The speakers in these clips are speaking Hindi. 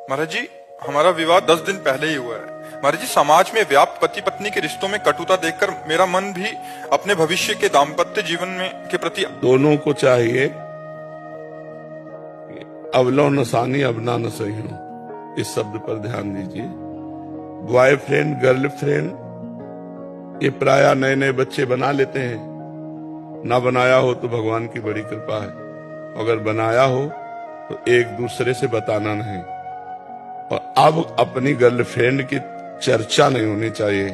महाराज जी, हमारा विवाह 10 दिन पहले ही हुआ है। महाराज जी, समाज में व्याप्त पति पत्नी के रिश्तों में कटुता देखकर मेरा मन भी अपने भविष्य के दाम्पत्य जीवन में के प्रति दोनों को चाहिए अवलो नसानी अबना न सही हो, इस शब्द पर ध्यान दीजिए। बॉयफ्रेंड गर्लफ्रेंड ये प्राय नए नए बच्चे बना लेते हैं, ना बनाया हो तो भगवान की बड़ी कृपा है, अगर बनाया हो तो एक दूसरे से बताना नहीं। और अब अपनी गर्लफ्रेंड की चर्चा नहीं होनी चाहिए,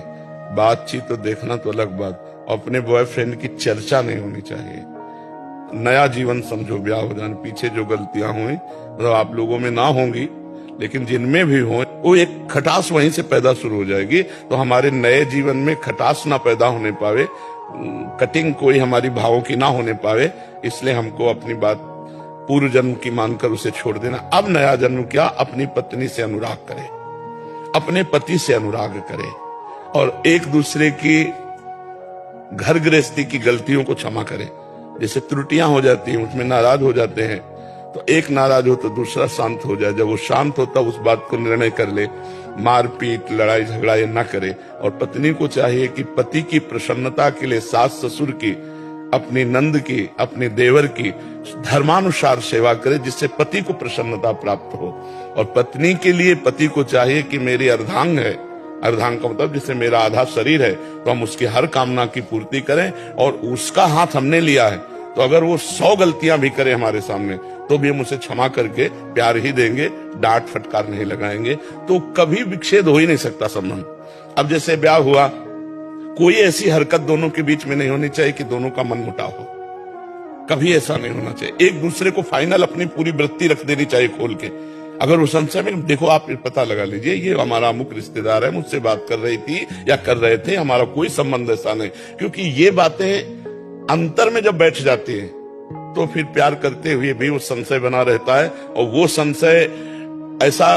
बातचीत तो देखना तो अलग बात, अपने बॉयफ्रेंड की चर्चा नहीं होनी चाहिए। नया जीवन समझो ब्याह हो जाने, पीछे जो गलतियां हुई मतलब आप लोगों में ना होंगी, लेकिन जिनमें भी हो वो एक खटास वहीं से पैदा शुरू हो जाएगी। तो हमारे नए जीवन में खटास ना पैदा होने पावे, कटिंग कोई हमारी भावों की ना होने पावे, इसलिए हमको अपनी बात पूर्व जन्म की मानकर उसे छोड़ देना। अब नया जन्म क्या, अपनी पत्नी से अनुराग करे, अपने पति से अनुराग करे और एक दूसरे की घर गृहस्थी की गलतियों को क्षमा करे। जैसे त्रुटियां हो जाती हैं उसमें नाराज हो जाते हैं, तो एक नाराज हो तो दूसरा शांत हो जाए, जब वो शांत होता उस बात को निर्णय कर ले, मारपीट लड़ाई झगड़ा ये ना करे। और पत्नी को चाहिए कि पति की प्रसन्नता के लिए सास ससुर की, अपनी नंद की, अपने देवर की धर्मानुसार सेवा करे, जिससे पति को प्रसन्नता प्राप्त हो। और पत्नी के लिए पति को चाहिए कि मेरी अर्धांग है, अर्धांग का मतलब जिससे मेरा आधा शरीर है, तो हम उसकी हर कामना की पूर्ति करें। और उसका हाथ हमने लिया है तो अगर वो 100 गलतियां भी करे हमारे सामने तो भी हम उसे क्षमा करके प्यार ही देंगे, डांट फटकार नहीं लगाएंगे, तो कभी विच्छेद हो ही नहीं सकता संबंध। अब जैसे ब्याह हुआ, कोई ऐसी हरकत दोनों के बीच में नहीं होनी चाहिए कि दोनों का मन मुटाव हो, कभी ऐसा नहीं होना चाहिए। एक दूसरे को फाइनल अपनी पूरी वृत्ति रख देनी चाहिए खोल के। अगर वो संशय में, देखो आप पता लगा लीजिए ये हमारा अमुक रिश्तेदार है, मुझसे बात कर रही थी या कर रहे थे, हमारा कोई संबंध ऐसा नहीं। क्योंकि ये बातें अंतर में जब बैठ जाती है तो फिर प्यार करते हुए भी वो संशय बना रहता है, और वो संशय ऐसा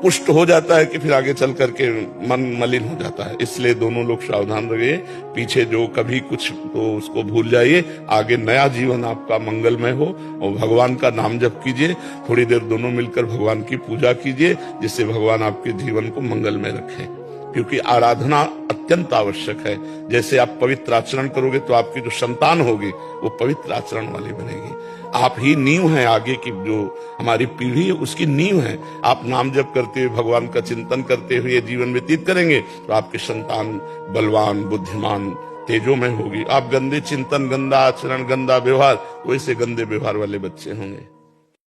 पुष्ट हो जाता है कि फिर आगे चल करके मन मलिन हो जाता है। इसलिए दोनों लोग सावधान रहिए, पीछे जो कभी कुछ तो उसको भूल जाइए, आगे नया जीवन आपका मंगलमय हो। और भगवान का नाम जप कीजिए, थोड़ी देर दोनों मिलकर भगवान की पूजा कीजिए, जिससे भगवान आपके जीवन को मंगलमय रखे। क्योंकि आराधना अत्यंत आवश्यक है। जैसे आप पवित्र आचरण करोगे तो आपकी जो संतान होगी वो पवित्र आचरण वाली बनेगी। आप ही नींव हैं, आगे की जो हमारी पीढ़ी है उसकी नींव है। आप नाम जप करते हुए, भगवान का चिंतन करते हुए जीवन व्यतीत करेंगे तो आपकी संतान बलवान, बुद्धिमान, तेजोमय होगी। आप गंदे चिंतन, गंदा आचरण, गंदा व्यवहार, वैसे गंदे व्यवहार वाले बच्चे होंगे।